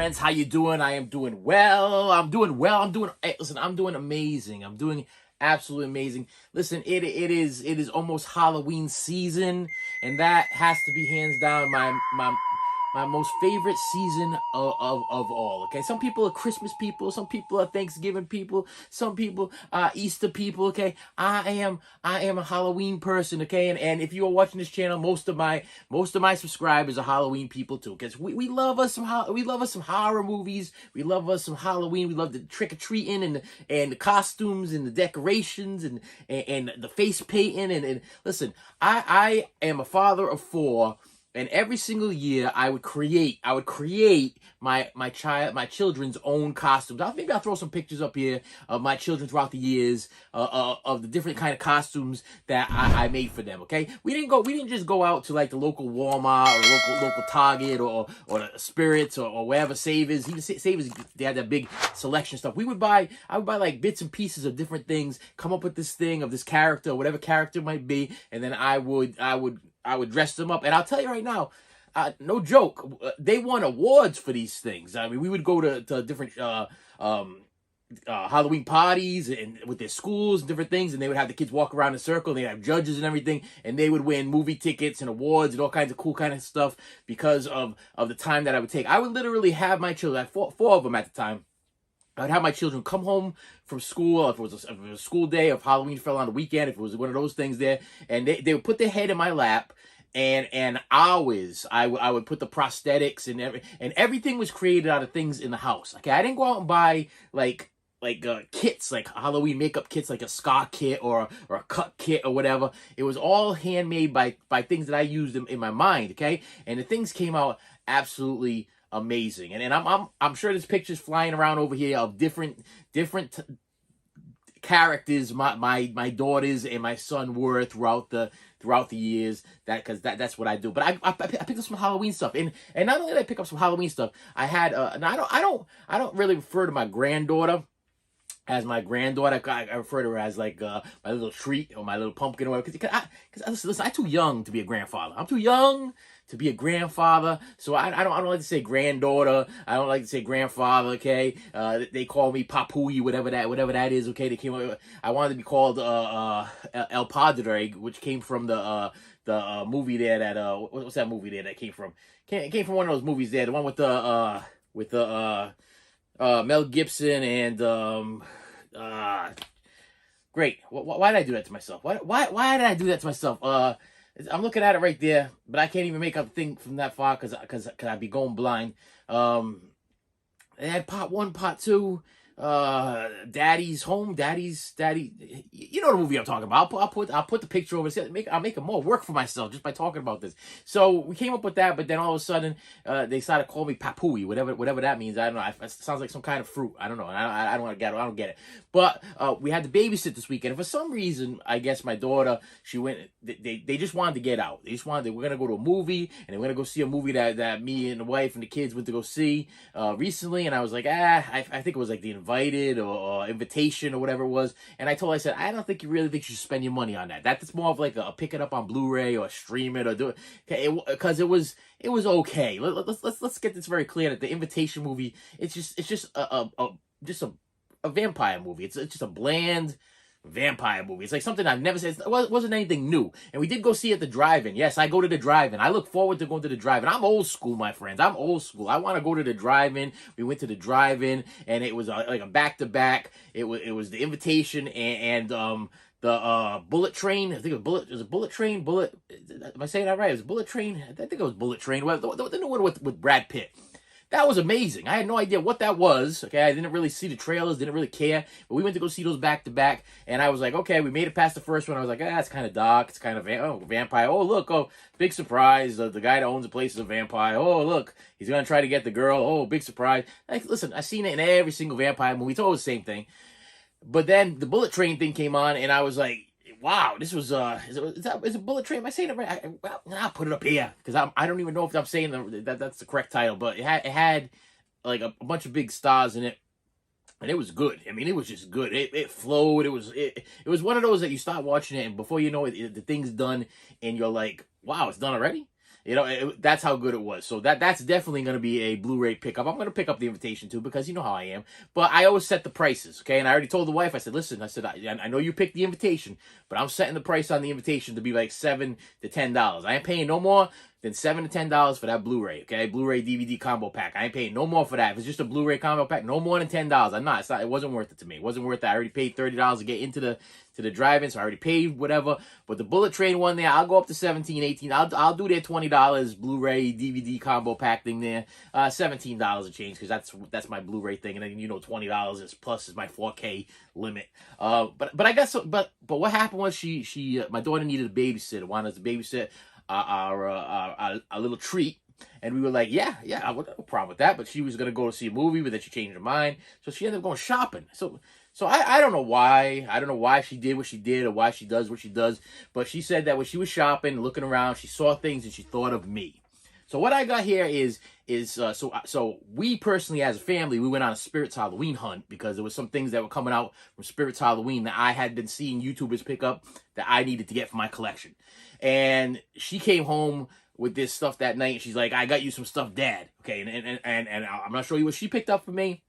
friends? How you doing? I am doing well. I'm doing well. Listen, I'm doing amazing. I'm doing absolutely amazing. Listen, it is almost Halloween season, and that has to be hands down my most favorite season of all. Okay, some people are Christmas people, some people are Thanksgiving people, some people are Easter people. Okay, I am a Halloween person. Okay, and if you are watching this channel, most of my subscribers are Halloween people too, because we love us some horror movies, we love us some Halloween, we love the trick or treating and the costumes and the decorations and the face painting and listen, I am a father of four. And every single year, I would create my children's own costumes. Maybe I'll throw some pictures up here of my children throughout the years of the different kind of costumes that I made for them. Okay, we didn't just go out to like the local Walmart or local Target or the Spirits or wherever Savers. Even Savers, they had that big selection stuff. I would buy like bits and pieces of different things, come up with this thing of this character, whatever character it might be, and then I would dress them up. And I'll tell you right now, no joke, they won awards for these things. I mean, we would go to different Halloween parties and with their schools and different things, and they would have the kids walk around in a circle, and they'd have judges and everything, and they would win movie tickets and awards and all kinds of cool kind of stuff because of the time that I would take. I would literally have my children, I had four of them at the time. I would have my children come home from school, if it was a school day, if Halloween fell on the weekend, if it was one of those things there, and they would put their head in my lap, and I would put the prosthetics and everything was created out of things in the house. Okay, I didn't go out and buy like kits, like Halloween makeup kits, like a scar kit or a cut kit or whatever. It was all handmade by things that I used in my mind. Okay, and the things came out absolutely amazing. And I'm sure there's pictures flying around over here of different characters my daughters and my son were throughout the years, because that's what I do. But I picked up some Halloween stuff, and not only did I pick up some Halloween stuff, I had now I don't really refer to my granddaughter as my granddaughter. I refer to her as like my little treat or my little pumpkin or whatever. Because listen, I'm too young to be a grandfather. I'm too young to be a grandfather, so I don't like to say granddaughter. I don't like to say grandfather. Okay, they call me Papui, whatever that is. Okay, they came up. I wanted to be called El Padre, which came from the movie there that what's that movie there that came from? It came from one of those movies there, the one with the Mel Gibson and great. Why did I do that to myself? Why did I do that to myself? I'm looking at it right there, but I can't even make up the thing from that far because I'd be going blind. They had part one, part two, Daddy's Home, Daddy. You know the movie I'm talking about. I'll put the picture over. I'll make more work for myself just by talking about this. So we came up with that, but then all of a sudden, they started calling me Papui, whatever that means. I don't know. It sounds like some kind of fruit. I don't know. I don't get it. But we had to babysit this weekend, and for some reason, I guess my daughter, she went. They just wanted to get out. We're gonna go to a movie, and we're gonna go see a movie that me and the wife and the kids went to go see recently. And I was like, I think it was like the Invited or Invitation or whatever it was. And I told her, I said, I don't think you really think you should spend your money on that. That's more of like a pick it up on Blu-ray or stream it or do it. Okay, because it was okay. Let's get this very clear that the Invitation movie, it's just a vampire movie. It's just a bland vampire movie. It's like something I've never said. It wasn't anything new. And we did go see it at the drive-in. Yes, I go to the drive-in. I look forward to going to the drive-in. I'm old school, my friends. I'm old school. I want to go to the drive-in. We went to the drive-in, and it was like a back-to-back. It was the Invitation and the Bullet Train. I think it was Bullet Train. Am I saying that right? It was Bullet Train. I think it was Bullet Train. Well, the new one with Brad Pitt. That was amazing. I had no idea what that was. Okay, I didn't really see the trailers, didn't really care. But we went to go see those back to back, and I was like, okay, we made it past the first one. I was like, it's kind of dark. It's kind of vampire. Oh, look, big surprise. The guy that owns the place is a vampire. Oh, look, he's gonna try to get the girl. Oh, big surprise. Like, listen, I've seen it in every single vampire movie. It's always the same thing. But then the Bullet Train thing came on, and I was like, wow, this was is it Bullet Train? Am I saying it right? I'll put it up here because I don't even know if I'm saying that's the correct title, but it had like a bunch of big stars in it, and it was good. I mean, it was just good. It flowed. It was one of those that you start watching it, and before you know it, the thing's done, and you're like, wow, it's done already. You know, that's how good it was. So that's definitely going to be a Blu-ray pickup. I'm going to pick up the invitation too, because you know how I am. But I always set the prices, okay? And I already told the wife, I said, listen, I know you picked the invitation, but I'm setting the price on the invitation to be like $7 to $10. I ain't paying no more than $7 to $10 for that Blu-ray, okay? Blu-ray DVD combo pack. I ain't paying no more for that. If it's just a Blu-ray combo pack, no more than $10. I'm not. It wasn't worth it to me. It wasn't worth it. I already paid $30 to get into the drive-in, so I already paid whatever. But the Bullet Train one there, I'll go up to $17, $18. I'll do their $20 Blu-ray DVD combo pack thing there. $17 a change, because that's my Blu-ray thing, and then you know $20 is plus is my 4K limit. But I guess but what happened was she my daughter needed a babysitter, wanted us to babysit our little treat. And we were like, yeah, I would have no problem with that. But she was going to go to see a movie, but then she changed her mind. So she ended up going shopping. So I don't know why. I don't know why she did what she did or why she does what she does. But she said that when she was shopping, looking around, she saw things and she thought of me. So what I got here is so we personally as a family, we went on a Spirits Halloween hunt, because there was some things that were coming out from Spirits Halloween that I had been seeing YouTubers pick up that I needed to get for my collection. And she came home with this stuff that night, and she's like, I got you some stuff, Dad. Okay, and I'm gonna show you what she picked up for me.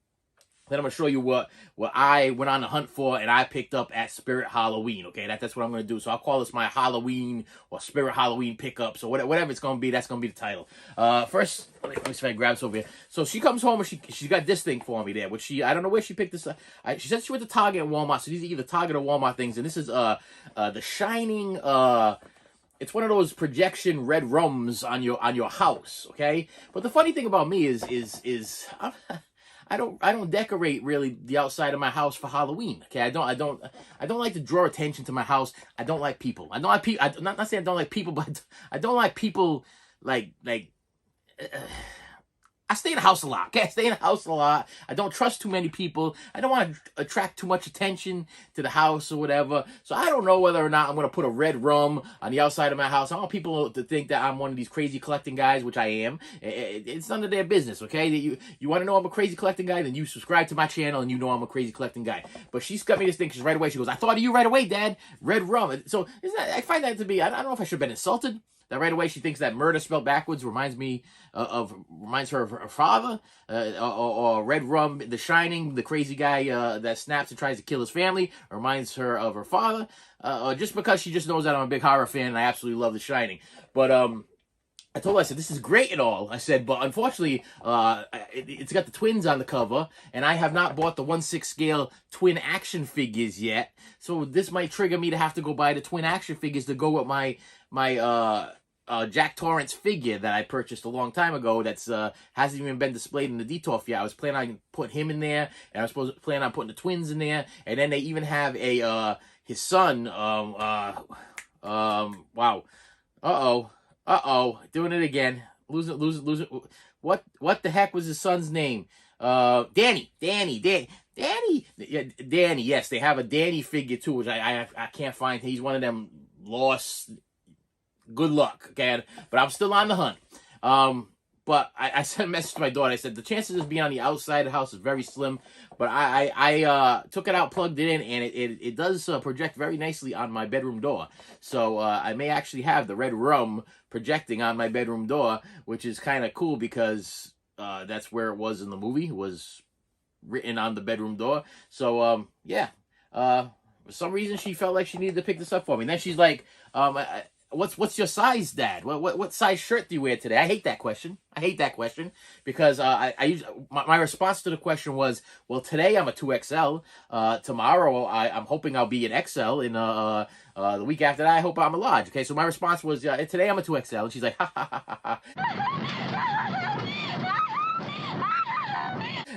Then I'm gonna show you what I went on the hunt for and I picked up at Spirit Halloween. Okay, that's what I'm gonna do. So I'll call this my Halloween or Spirit Halloween pickup. So whatever it's gonna be, that's gonna be the title. First, let me see if I can grab this over here. So she comes home and she got this thing for me there, which I don't know where she picked this up. She said she went to Target and Walmart. So these are either Target or Walmart things, and this is the Shining. It's one of those projection red rums on your house, okay? But the funny thing about me is I don't decorate really the outside of my house for Halloween. Okay, I don't like to draw attention to my house. I don't like people. I don't like people. I'm not saying I don't like people, but I don't like people like. I stay in the house a lot. Okay, I stay in the house a lot. I don't trust too many people. I don't want to attract too much attention to the house or whatever. So I don't know whether or not I'm going to put a red rum on the outside of my house. I don't want people to think that I'm one of these crazy collecting guys, which I am. It's none of their business, okay? You want to know I'm a crazy collecting guy? Then you subscribe to my channel and you know I'm a crazy collecting guy. But she's got me this thing, because right away she goes, I thought of you right away, Dad. Red rum. So I find that to be, I don't know if I should have been insulted. That right away she thinks that murder spelled backwards reminds her of her father, or Red Rum, The Shining, the crazy guy that snaps and tries to kill his family, reminds her of her father, or just because she just knows that I'm a big horror fan and I absolutely love The Shining. But I told her, I said, this is great and all. I said, but unfortunately, it's got the twins on the cover, and I have not bought the 1/6 scale twin action figures yet. So this might trigger me to have to go buy the twin action figures to go with my Jack Torrance figure that I purchased a long time ago that's hasn't even been displayed in the Detour yet. I was planning on putting him in there, and I was supposed to plan on putting the twins in there, and then they even have a his son. Wow. Doing it again. Losing. What the heck was his son's name? Danny. Yeah, Danny. Yes, they have a Danny figure too, which I can't find. He's one of them lost. Good luck, okay? But I'm still on the hunt. But I sent a message to my daughter. I said the chances of being on the outside of the house is very slim. But I took it out, plugged it in, and it does project very nicely on my bedroom door. So I may actually have the red rum projecting on my bedroom door, which is kind of cool because that's where it was in the movie. It was written on the bedroom door. So yeah. For some reason she felt like she needed to pick this up for me. And then she's like, What's your size, Dad? What size shirt do you wear today? I hate that question. Because my response to the question was, well, today I'm a 2XL. Tomorrow I'm hoping I'll be an XL. In the week after that, I hope I'm a large. Okay, so my response was, today I'm a 2XL, and she's like, ha ha ha ha ha.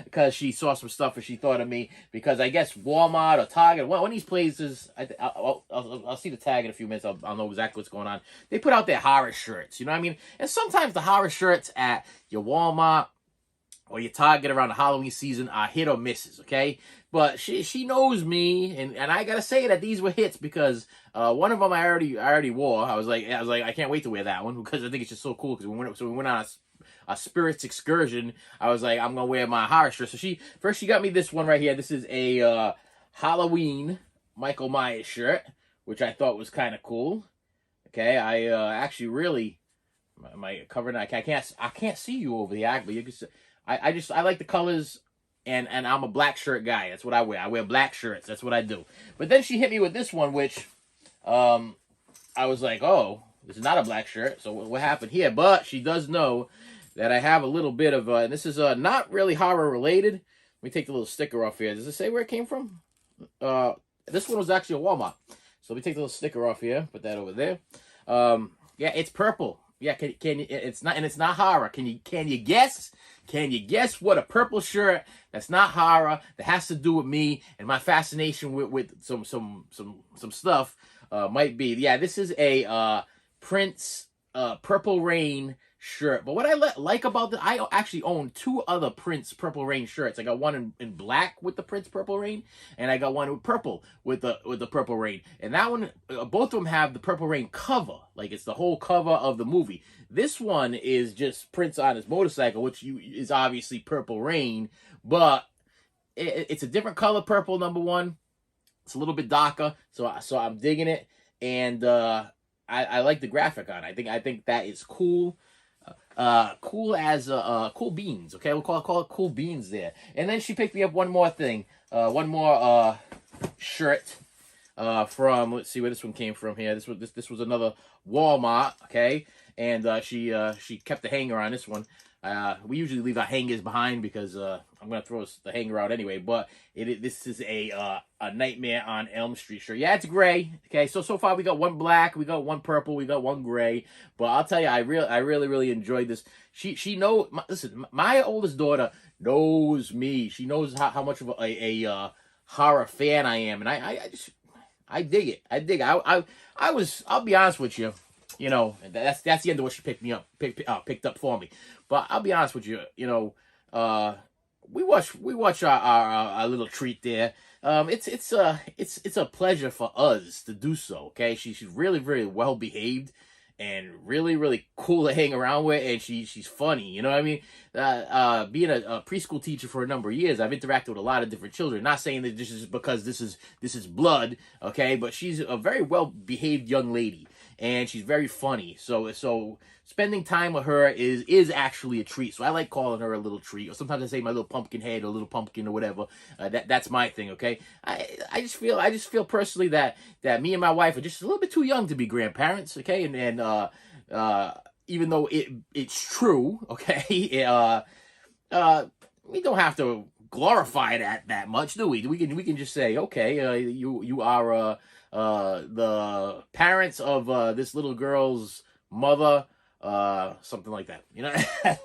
Because she saw some stuff and she thought of me, because I guess Walmart or Target, one of these places, I'll see the tag in a few minutes, I'll know exactly what's going on. They put out their horror shirts, you know what I mean? And sometimes the horror shirts at your Walmart or your Target around the Halloween season are hit or misses, okay? But she knows me, and I gotta say that these were hits, because one of them I already wore. I was like, I can't wait to wear that one, because I think it's just so cool. Because we went on a spirits excursion. I was like, I'm gonna wear my horror shirt. So she got me this one right here. This is a Halloween Michael Myers shirt, which I thought was kind of cool. Okay, I actually really Am I covering? I can't see you over the act, but you can see. I like the colors, and I'm a black shirt guy. That's what I wear. I wear black shirts. That's what I do. But then she hit me with this one, which I was like, oh, this is not a black shirt. So what happened here? But she does know that I have a little bit of, and this is not really horror related. Let me take the little sticker off here. Does it say where it came from? This one was actually a Walmart. So let me take the little sticker off here. Put that over there. Yeah, it's purple. Yeah, it's not horror. Can you guess? Can you guess what a purple shirt that's not horror that has to do with me and my fascination with some stuff might be? Yeah, this is a Prince Purple Rain shirt. But what I like about this, I actually own two other Prince Purple Rain shirts. I got one in black with the Prince Purple Rain, and I got one with purple with the Purple Rain. And that one, both of them have the Purple Rain cover, like it's the whole cover of the movie. This one is just Prince on his motorcycle, which is obviously Purple Rain, but it's a different color purple. Number one, it's a little bit darker, so I'm digging it, and I like the graphic on it. I think that is cool. Cool as cool beans. Okay, we'll call it cool beans there. And then she picked me up one more thing, one more shirt from, let's see where this one came from here. This was another Walmart. Okay, and she kept the hanger on this one. We usually leave our hangers behind because I'm gonna throw the hanger out anyway. But this is a Nightmare on Elm Street shirt. Yeah, it's gray. Okay, so far we got one black, we got one purple, we got one gray. But I'll tell you, I really enjoyed this. She knows. Listen, my oldest daughter knows me. She knows how much of a horror fan I am, and I dig it. I'll be honest with you. You know, that's the end of what she picked up for me. But I'll be honest with you. You know, we watch our little treat there. It's a pleasure for us to do so. Okay, she's really very well behaved and really cool to hang around with, and she's funny. You know what I mean? Being a preschool teacher for a number of years, I've interacted with a lot of different children. Not saying that this is because this is blood, okay? But she's a very well behaved young lady, and she's very funny. So spending time with her is actually a treat. So I like calling her a little treat, or sometimes I say my little pumpkin head or little pumpkin or whatever. That's my thing, okay? I just feel personally that me and my wife are just a little bit too young to be grandparents, okay? And even though it's true, okay? We don't have to glorify that much, do we? We can just say, okay, you are the parents of this little girl's mother, something like that. You know,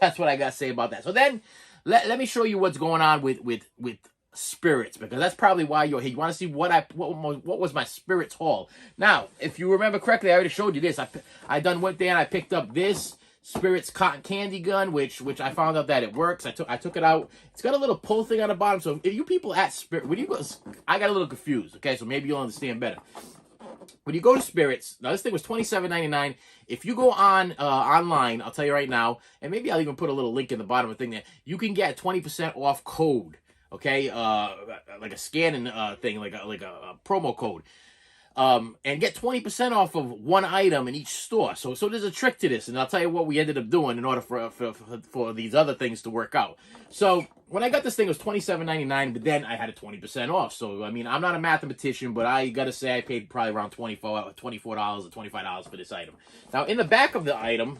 that's what I gotta say about that. So then, let me show you what's going on with spirits, because that's probably why you're here. You want to see what was my spirits haul. Now, if you remember correctly, I already showed you this. I went there and I picked up this Spirits cotton candy gun, which I found out that it works. I took it out. It's got a little pull thing on the bottom. So if you people at Spirit, when you go, I got a little confused. Okay, so maybe you'll understand better. When you go to Spirits, now this thing was $27.99. If you go on online, I'll tell you right now, and maybe I'll even put a little link in the bottom of the thing there. You can get 20% off code. Okay, like a scanning thing, like a promo code. And get 20% off of one item in each store. So there's a trick to this, and I'll tell you what we ended up doing in order for these other things to work out. So when I got this thing, it was $27.99, but then I had a 20% off. So I mean, I'm not a mathematician, but I gotta say I paid probably around $24 or $25 for this item. Now in the back of the item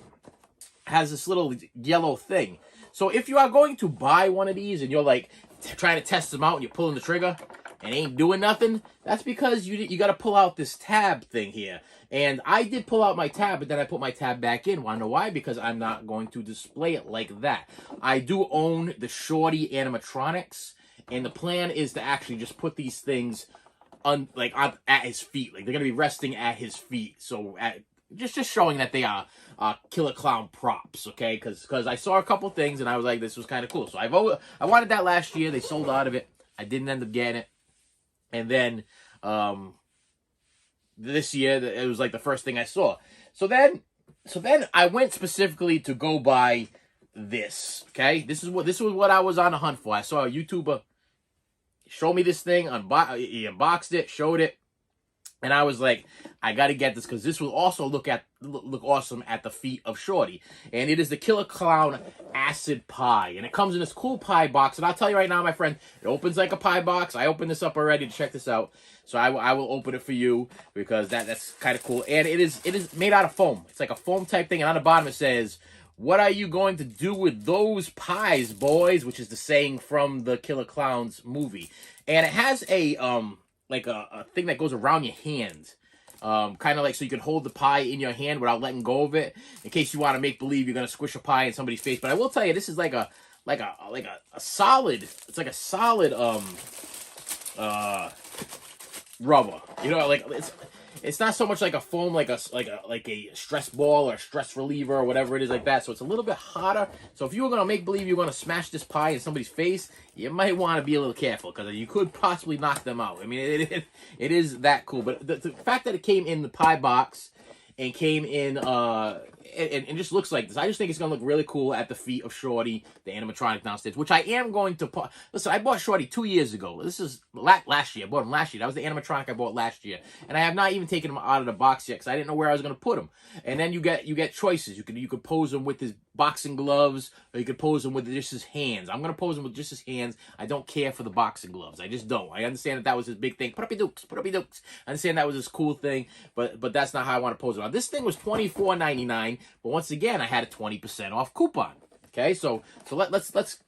has this little yellow thing. So if you are going to buy one of these and you're like trying to test them out and you're pulling the trigger and ain't doing nothing, that's because you got to pull out this tab thing here. And I did pull out my tab, but then I put my tab back in. Want to know why? Because I'm not going to display it like that. I do own the Shorty animatronics, and the plan is to actually just put these things at his feet. Like they're gonna be resting at his feet. So just showing that they are Killer Clown props, okay? Because I saw a couple things and I was like, this was kind of cool. So I wanted that last year. They sold out of it. I didn't end up getting it. And then this year, it was like the first thing I saw. So then I went specifically to go buy this. Okay, this was what I was on the hunt for. I saw a YouTuber show me this thing, he unboxed it, showed it. And I was like, I got to get this because this will also look awesome at the feet of Shorty. And it is the Killer Clown Acid Pie. And it comes in this cool pie box. And I'll tell you right now, my friend, it opens like a pie box. I opened this up already to check this out. So I will open it for you because that's kind of cool. And it is made out of foam. It's like a foam type thing. And on the bottom it says, "What are you going to do with those pies, boys?" Which is the saying from the Killer Clowns movie. And it has a like a thing that goes around your hands. Kind of like so you can hold the pie in your hand without letting go of it, in case you want to make believe you're gonna squish a pie in somebody's face. But I will tell you, this is like a solid. It's like a solid rubber. You know, like it's not so much like a foam, like a stress ball or a stress reliever or whatever it is like that. So it's a little bit hotter. So if you were gonna make believe you're gonna smash this pie in somebody's face, you might want to be a little careful because you could possibly knock them out. I mean, it is that cool. But the fact that it came in the pie box and came in and just looks like this, I just think it's gonna look really cool at the feet of Shorty, the animatronic downstairs, which I am going to put. Listen, I bought Shorty 2 years ago. This is last year. I bought him last year. That was the animatronic I bought last year, and I have not even taken him out of the box yet because I didn't know where I was gonna put him. And then you get choices. You could pose him with his boxing gloves, or you could pose him with just his hands. I'm gonna pose him with just his hands. I don't care for the boxing gloves. I just don't. I understand that was his big thing. Put up your dukes. Put up your dukes. I understand that was his cool thing, but that's not how I want to pose him. Now, this thing was $24.99, but once again, I had a 20% off coupon. Okay, so let's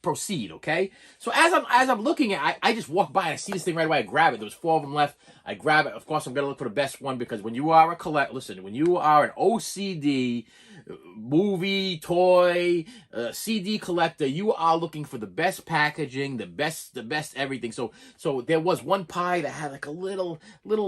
proceed. Okay, so as I'm looking at, I just walk by and I see this thing right away. I grab it. There was 4 of them left. I grab it. Of course, I'm gonna look for the best one because when you are when you are an OCD movie, toy, CD collector, you are looking for the best packaging, the best everything. So there was one pie that had like a little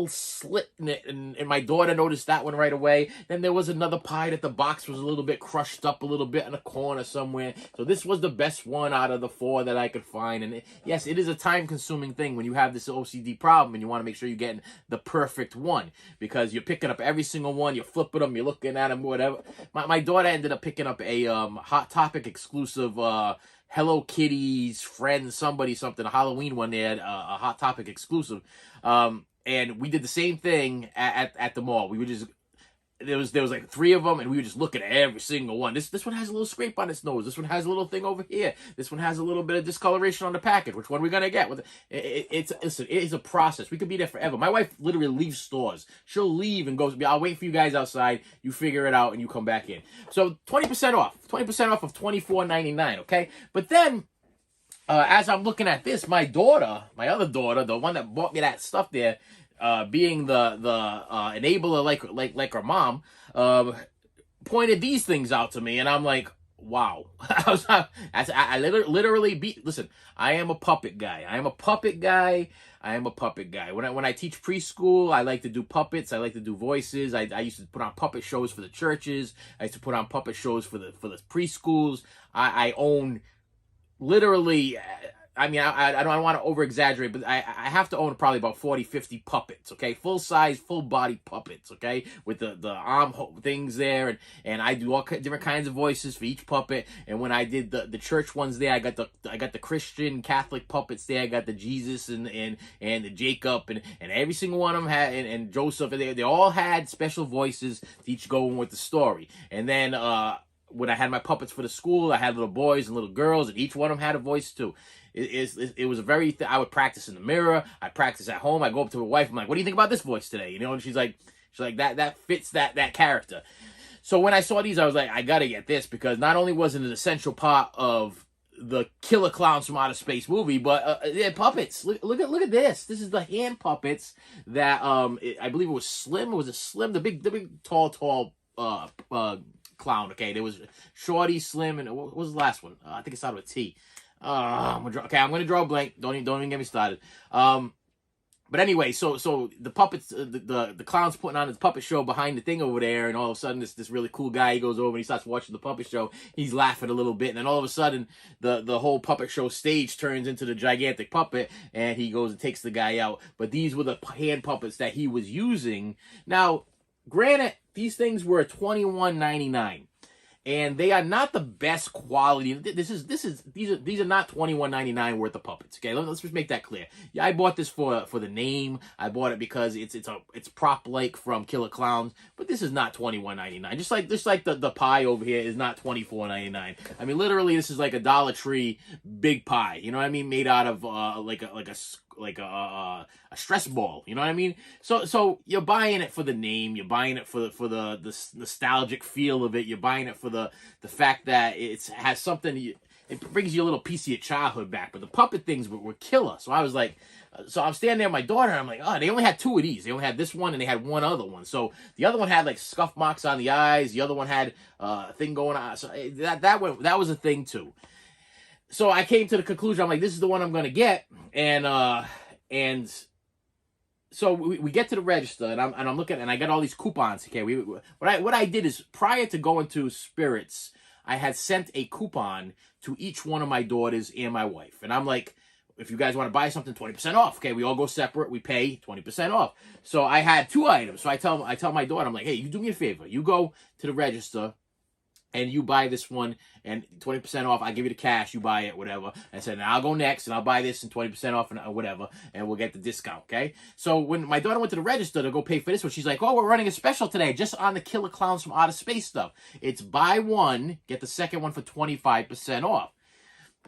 slit in it, and my daughter noticed that one right away. Then there was another pie that the box was a little bit crushed up a little bit in a corner somewhere. So this was the best one out of the 4 that I could find. And yes, it is a time-consuming thing when you have this OCD problem and you want to make sure you're getting the perfect one because you're picking up every single one, you're flipping them, you're looking at them, whatever. My daughter ended up picking up a Hot Topic exclusive Hello Kitty's friend something, a Halloween one. They had a Hot Topic exclusive, and we did the same thing at the mall. We would just there was like 3 of them, and we would just look at every single one. This one has a little scrape on its nose. This one has a little thing over here. This one has a little bit of discoloration on the package. Which one are we gonna get? It's a process. We could be there forever. My wife literally leaves stores. She'll leave and goes, "I'll wait for you guys outside. You figure it out, and you come back in." So 20% off. 20% off of $24.99. Okay, but then. As I'm looking at this, my other daughter, the one that bought me that stuff there, being the enabler like her mom, pointed these things out to me, and I'm like, wow. I literally listen. I am a puppet guy. When I teach preschool, I like to do puppets. I like to do voices. I used to put on puppet shows for the churches. I used to put on puppet shows for the preschools. I own. Literally, I mean, I don't want to over-exaggerate, but I have to own probably about 40, 50 puppets, okay? Full-size, full-body puppets, okay? With the arm things there, and I do all different kinds of voices for each puppet. And when I did the church ones there, I got the Christian Catholic puppets there. I got the Jesus and the Jacob, and every single one of them had, and Joseph, and they all had special voices to each go in with the story. And then, when I had my puppets for the school, I had little boys and little girls, and each one of them had a voice too. It was a very. I would practice in the mirror. I practice at home. I go up to my wife. I'm like, "What do you think about this voice today?" You know, and she's like that fits that character. So when I saw these, I was like, I gotta get this because not only was it an essential part of the Killer Clowns from Outer Space movie, but yeah, puppets. Look at this. This is the hand puppets that I believe it was Slim. Was it Slim? The big tall clown. Okay, there was Shorty, Slim, and what was the last one? I think it started with T. I'm gonna draw a blank. Don't even get me started. But anyway, so the puppets, the clown's putting on his puppet show behind the thing over there, and all of a sudden this really cool guy, he goes over and he starts watching the puppet show. He's laughing a little bit, and then all of a sudden the whole puppet show stage turns into the gigantic puppet, and he goes and takes the guy out. But these were the hand puppets that he was using. Now, granted, these things were $21.99. and they are not the best quality. These are not $21.99 worth of puppets. Okay, let's just make that clear. Yeah, I bought this for the name. I bought it because it's prop like from Killer Clowns, but this is not $21.99. Just like the pie over here is not $24.99. I mean, literally, this is like a Dollar Tree big pie. You know what I mean? Made out of like a stress ball, you know what I mean? So you're buying it for the name, you're buying it for the nostalgic feel of it, you're buying it for the fact that it has something. It brings you a little piece of your childhood back. But the puppet things were killer. So I was like, so I'm standing there with my daughter, and I'm like, oh, they only had 2 of these. They only had this one, and they had one other one. So the other one had like scuff marks on the eyes. The other one had a thing going on. So that was a thing too. So I came to the conclusion, I'm like, this is the one I'm gonna get, and so we get to the register, and I'm looking, and I got all these coupons. Okay, what I did is, prior to going to Spirits, I had sent a coupon to each one of my daughters and my wife, and I'm like, if you guys want to buy something, 20% off. Okay, we all go separate, we pay 20% off. So I had 2 items. So I tell my daughter, I'm like, hey, you do me a favor, you go to the register and you buy this one, and 20% off, I give you the cash, you buy it, whatever. And I said, now I'll go next, and I'll buy this, and 20% off, and whatever, and we'll get the discount, okay? So when my daughter went to the register to go pay for this one, she's like, oh, we're running a special today, just on the Killer Clowns from Outer Space stuff. It's buy one, get the second one for 25% off.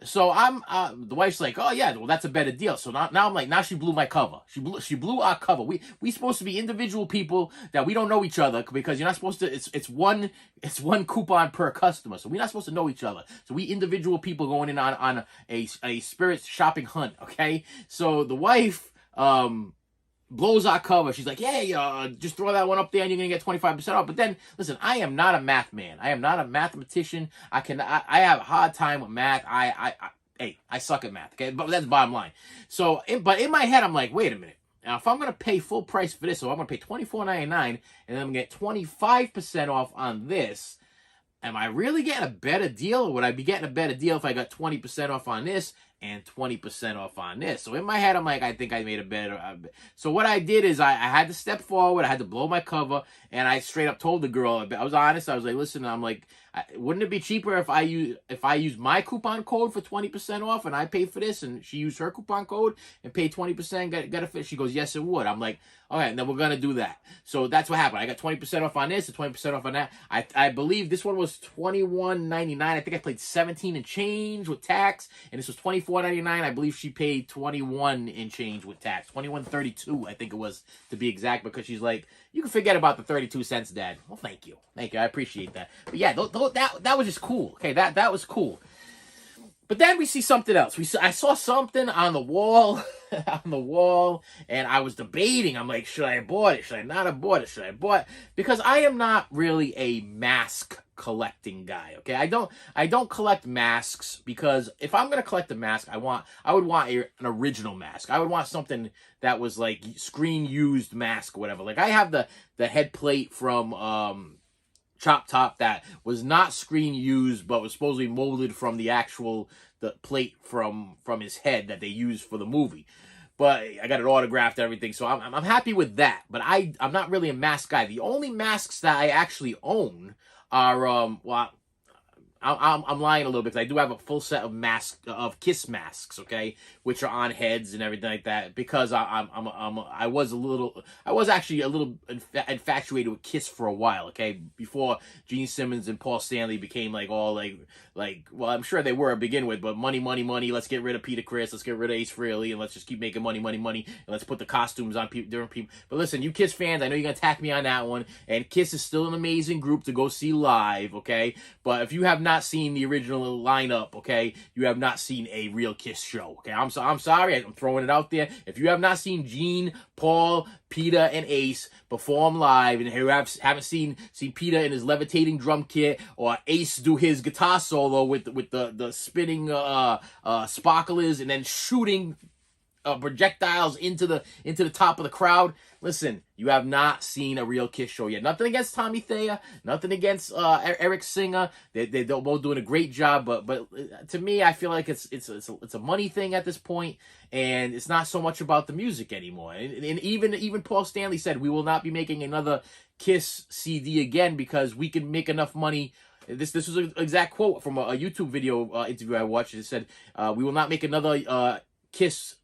So the wife's like, oh yeah, well that's a better deal. So now I'm like, now she blew my cover. She blew our cover. We supposed to be individual people that we don't know each other, because you're not supposed to. It's one coupon per customer, so we're not supposed to know each other. So we individual people going in on a Spirits shopping hunt. Okay, so the wife blows our cover. She's like, yeah, just throw that one up there and you're going to get 25% off. But then, listen, I am not a math man. I am not a mathematician. I have a hard time with math. Hey, I suck at math, okay? But that's bottom line. So, but in my head, I'm like, wait a minute. Now, if I'm going to pay full price for this, so I'm going to pay $24.99, and then I'm going to get 25% off on this, am I really getting a better deal? Or would I be getting a better deal if I got 20% off on this and 20% off on this? So in my head, I'm like, I think I made a better. So what I did is I had to step forward. I had to blow my cover, and I straight up told the girl. I was honest. I was like, listen, I'm like, wouldn't it be cheaper if I use my coupon code for 20% off, and I pay for this, and she used her coupon code and paid 20%, got a fit? She goes, yes, it would. I'm like, all right, and then we're gonna do that. So that's what happened. I got 20% off on this and 20% off on that. I believe this one was $21.99. I think I paid 17 and change with tax, and this was $24.99. I believe she paid 21 and change with tax, $21.32, I think it was, to be exact, because she's like, you can forget about the 32 cents, Dad. Well, thank you, I appreciate that. But yeah, that was just cool. Okay, that was cool. But then we see something else. I saw something on the wall, and I was debating. I'm like, should I have bought it? Should I not have bought it? Should I have bought it? Because I am not really a mask collecting guy. Okay, I don't collect masks, because if I'm gonna collect a mask, I would want an original mask. I would want something that was like screen used mask or whatever. Like I have the head plate from Chop Top that was not screen used, but was supposedly molded from the plate from his head that they used for the movie. But I got it autographed and everything, so I'm happy with that. But I'm not really a mask guy. The only masks that I actually own are well, I'm lying a little bit, because I do have a full set of Kiss masks, okay, which are on heads and everything like that. Because I was actually a little infatuated with Kiss for a while, okay, before Gene Simmons and Paul Stanley became like all like well, I'm sure they were to begin with, but money, let's get rid of Peter Criss, let's get rid of Ace Frehley, and let's just keep making money, and let's put the costumes on different people. But listen, you Kiss fans, I know you're gonna attack me on that one, and Kiss is still an amazing group to go see live, okay, but if you have not seen the original lineup, okay, you have not seen a real Kiss show, okay? I'm sorry, I'm throwing it out there. If you have not seen Gene, Paul, Peter, and Ace perform live, and you haven't seen Peter in his levitating drum kit, or Ace do his guitar solo with the spinning sparklers and then shooting projectiles into the top of the crowd. Listen, you have not seen a real Kiss show yet. Nothing against Tommy Thayer, nothing against Eric Singer. They're both doing a great job, but to me, I feel like it's a money thing at this point, and it's not so much about the music anymore. And even Paul Stanley said, we will not be making another Kiss CD again, because we can make enough money This was an exact quote from a YouTube video interview I watched. It said, "We will not make another Kiss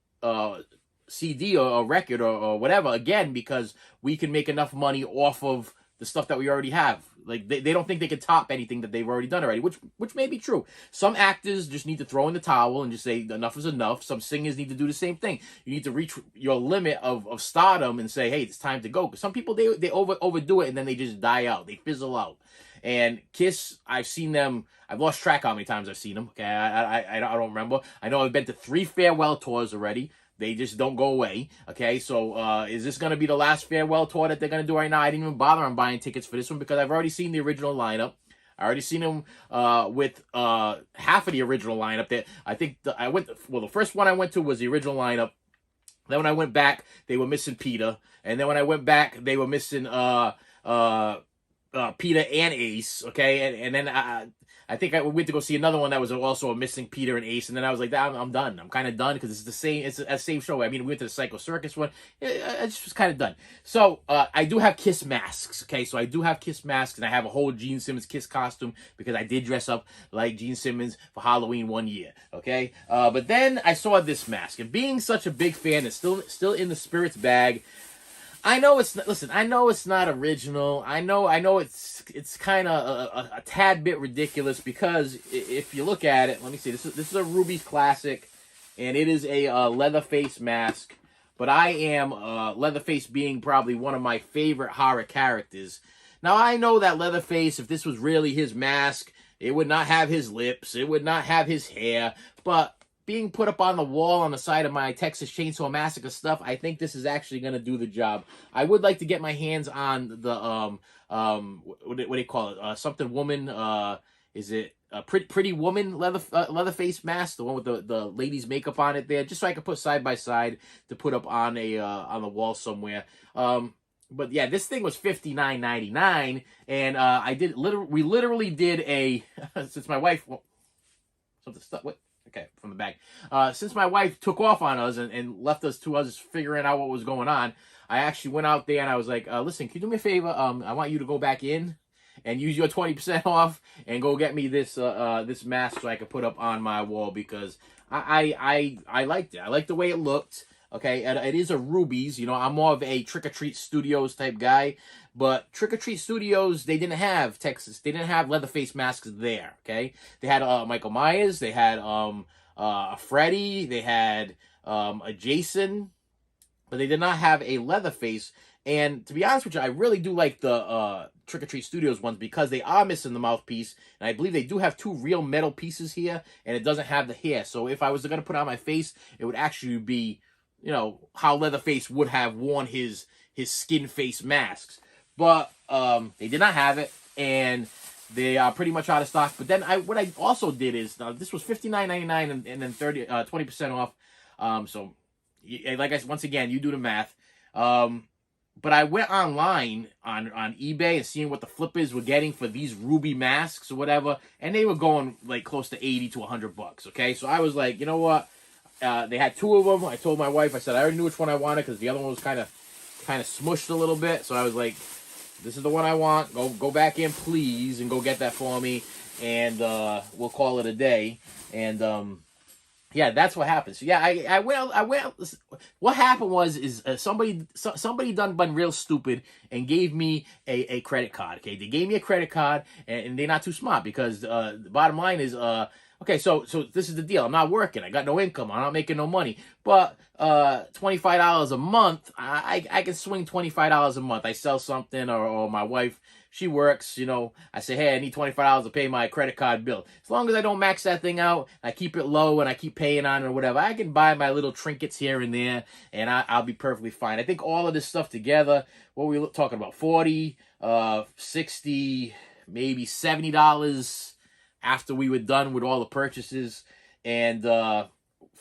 CD or record or whatever again because we can make enough money off of the stuff that we already have." Like they don't think they can top anything that they've already done already, which may be true. Some actors just need to throw in the towel and just say enough is enough. Some singers need to do the same thing. You need to reach your limit of stardom and say, hey, it's time to go. Because some people they overdo it and then they just die out. They fizzle out. And Kiss, I've seen them. I've lost track how many times I've seen them. Okay, I don't remember. I know I've been to 3 farewell tours already. They just don't go away. Okay, so is this going to be the last farewell tour that they're going to do right now? I didn't even bother on buying tickets for this one because I've already seen the original lineup. I already seen them with half of the original lineup. That I think the first one I went to was the original lineup. Then when I went back, they were missing Peter. And then when I went back, they were missing Peter and Ace. Okay, and then I think I went to go see another one that was also a missing Peter and Ace, and then I was like, I'm done. I'm kind of done because it's the same. It's a same show. I mean, we went to the Psycho Circus one. I just was kind of done. So I do have Kiss masks. Okay, so I do have Kiss masks, and I have a whole Gene Simmons Kiss costume because I did dress up like Gene Simmons for Halloween one year. Okay, but then I saw this mask, and being such a big fan, it's still in the Spirits bag. I know it's listen. I know it's not original. I know it's kind of a tad bit ridiculous because if you look at it, let me see. This is a Ruby's classic, and it is a Leatherface mask. But I am Leatherface being probably one of my favorite horror characters. Now I know that Leatherface, if this was really his mask, it would not have his lips, it would not have his hair, but being put up on the wall on the side of my Texas Chainsaw Massacre stuff, I think this is actually going to do the job. I would like to get my hands on the, what do they call it? Something Woman, is it a Pretty Woman Leatherface mask? The one with the lady's makeup on it there, just so I can put side by side to put up on on the wall somewhere. But yeah, this thing was $59.99, and we literally did a, since my wife, something stuck, what? Okay, from the bag. Since my wife took off on us and left us to us figuring out what was going on, I actually went out there and I was like, listen, can you do me a favor? I want you to go back in and use your 20% off and go get me this this mask so I could put up on my wall because I liked it. I liked the way it looked. Okay, and it is a Ruby's. You know, I'm more of a Trick or Treat Studios type guy. But Trick or Treat Studios, they didn't have Texas. They didn't have Leatherface masks there, okay? They had Michael Myers. They had a Freddy. They had a Jason. But they did not have a Leatherface. And to be honest with you, I really do like the Trick or Treat Studios ones because they are missing the mouthpiece. And I believe they do have 2 real metal pieces here. And it doesn't have the hair. So if I was going to put it on my face, it would actually be, you know, how Leatherface would have worn his skin face masks. But they did not have it, and they are pretty much out of stock. But then what I also did is, this was $59.99 and then 20% off. So, like I said, once again, you do the math. But I went online on eBay and seeing what the flippers were getting for these Ruby masks or whatever, and they were going like close to 80 to $100. Okay, so I was like, you know what? They had 2 of them. I told my wife, I said I already knew which one I wanted because the other one was kind of smushed a little bit. So I was like, this is the one I want. Go back in, please, and go get that for me, and we'll call it a day. And yeah, that's what happened. So yeah, I went. What happened was somebody done been real stupid and gave me a credit card. Okay, they gave me a credit card, and they're not too smart because the bottom line is okay, so this is the deal. I'm not working. I got no income. I'm not making no money. But $25 a month, I can swing $25 a month. I sell something, or my wife, she works, you know. I say, hey, I need $25 to pay my credit card bill. As long as I don't max that thing out, I keep it low and I keep paying on it or whatever, I can buy my little trinkets here and there, and I'll be perfectly fine. I think all of this stuff together, what were we talking about? $40, $60, maybe $70 after we were done with all the purchases. And for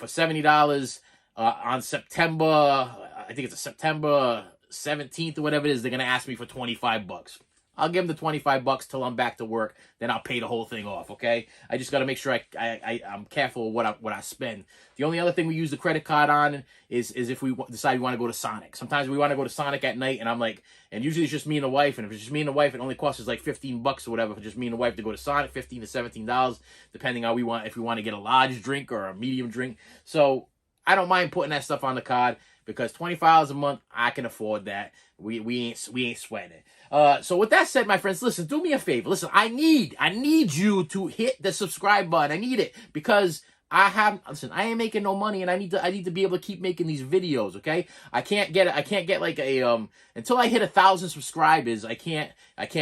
$70 on September, I think it's a September 17th or whatever it is, they're going to ask me for $25. I'll give him the 25 bucks till I'm back to work. Then I'll pay the whole thing off, okay? I just got to make sure I'm careful of what I spend. The only other thing we use the credit card on is if we decide we want to go to Sonic. Sometimes we want to go to Sonic at night, and I'm like, and usually it's just me and the wife, and if it's just me and the wife, it only costs us like 15 bucks or whatever for just me and the wife to go to Sonic, $15 to $17, depending on if we want to get a large drink or a medium drink. So I don't mind putting that stuff on the card because $25 a month, I can afford that. We ain't sweating it. So with that said, my friends, listen, do me a favor. Listen, I need you to hit the subscribe button. I need it because I ain't making no money, and I need to be able to keep making these videos, okay? I can't get like a until I hit 1,000 subscribers, I can't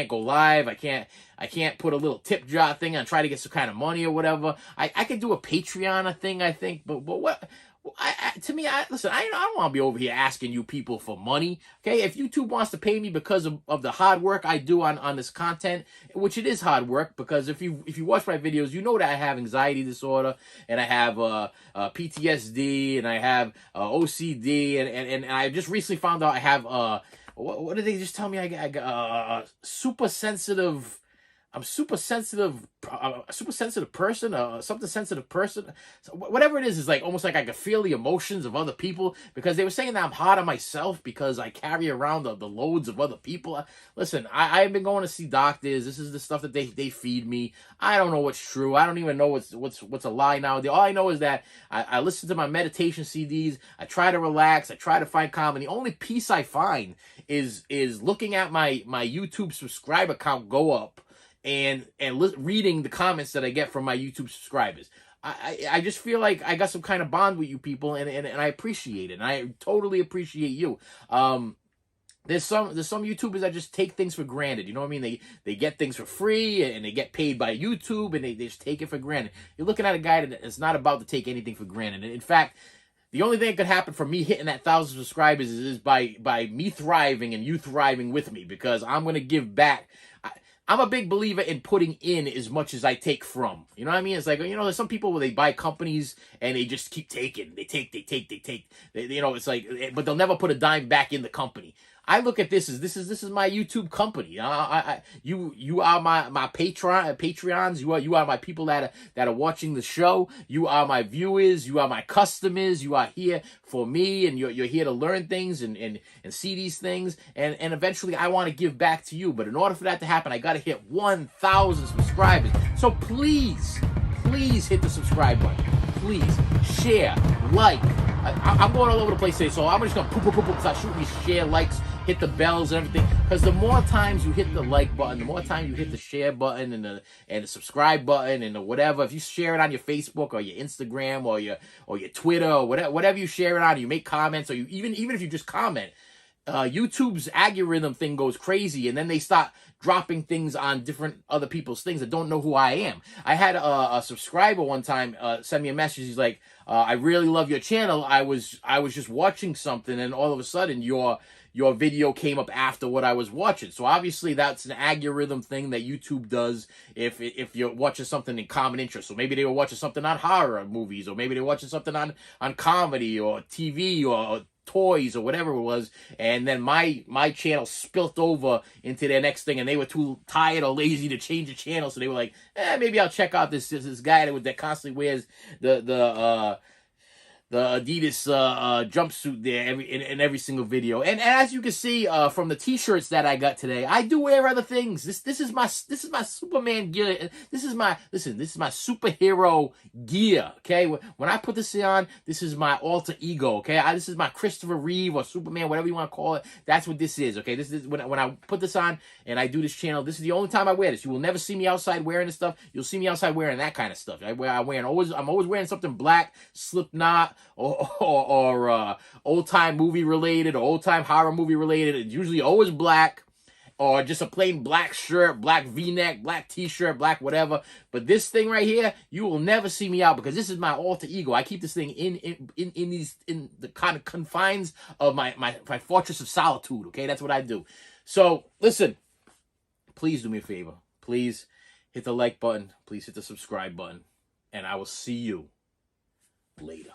go live. I can't put a little tip jar thing and try to get some kind of money or whatever. I could do a Patreon thing, I think, but what? To me, listen, I don't want to be over here asking you people for money, okay? If YouTube wants to pay me because of the hard work I do on this content, which it is hard work, because if you watch my videos, you know that I have anxiety disorder, and I have PTSD, and I have OCD, and I just recently found out I have what did they just tell me? I got super sensitive. I'm super sensitive person, something sensitive person. So whatever it is like almost like I can feel the emotions of other people, because they were saying that I'm hard on myself because I carry around the loads of other people. Listen, I've been going to see doctors. This is the stuff that they feed me. I don't know what's true. I don't even know what's a lie now. All I know is that I listen to my meditation CDs. I try to relax. I try to find calm. And the only peace I find is looking at my YouTube subscriber count go up, and reading the comments that I get from my YouTube subscribers. I just feel like I got some kind of bond with you people, and I appreciate it. And I totally appreciate you. There's some YouTubers that just take things for granted. You know what I mean? They get things for free, and they get paid by YouTube, and they just take it for granted. You're looking at a guy that is not about to take anything for granted. And in fact, the only thing that could happen for me hitting that 1,000 subscribers is by me thriving and you thriving with me, because I'm going to give back. I'm a big believer in putting in as much as I take from. You know what I mean? It's like, there's some people where they buy companies and they just keep taking. They take. It's like, but they'll never put a dime back in the company. I look at this as this is my YouTube company. You are my Patreons. You are my people that are watching the show. You are my viewers. You are my customers. You are here for me, and you're here to learn things and see these things. And eventually, I want to give back to you. But in order for that to happen, I got to hit 1,000 subscribers. So please hit the subscribe button. Please share, like. I'm going all over the place today, so I'm just gonna start shooting these share, likes, hit the bells and everything. Because the more times you hit the like button, the more times you hit the share button and the subscribe button and the whatever. If you share it on your Facebook or your Instagram or your Twitter or whatever you share it on, you make comments, or you even if you just comment, YouTube's algorithm thing goes crazy, and then they start dropping things on different other people's things that don't know who I am. I had a subscriber one time send me a message. He's like, I really love your channel. I was just watching something, and all of a sudden your video came up after what I was watching. So obviously that's an algorithm thing that YouTube does if you're watching something in common interest. So maybe they were watching something on horror movies, or maybe they were watching something on comedy or TV or toys or whatever it was, and then my channel spilt over into their next thing, and they were too tired or lazy to change the channel, so they were like, maybe I'll check out this guy that constantly wears the Adidas jumpsuit there in every single video. And as you can see from the t-shirts that I got today, I do wear other things. This is my Superman gear. This is my superhero gear, okay? When I put this on, this is my alter ego, okay? This is my Christopher Reeve or Superman, whatever you want to call it. That's what this is, okay? This is when I put this on and I do this channel, this is the only time I wear this. You will never see me outside wearing this stuff. You'll see me outside wearing that kind of stuff. I'm always wearing something black, Slipknot, or old-time movie related, or old-time horror movie related. It's usually always black, or just a plain black shirt, black v-neck, black t-shirt, black whatever. But this thing right here, you will never see me out, because this is my alter ego. I keep this thing in the kind of confines of my fortress of solitude, okay? That's what I do. So listen, please do me a favor. Please hit the like button. Please hit the subscribe button. And I will see you later.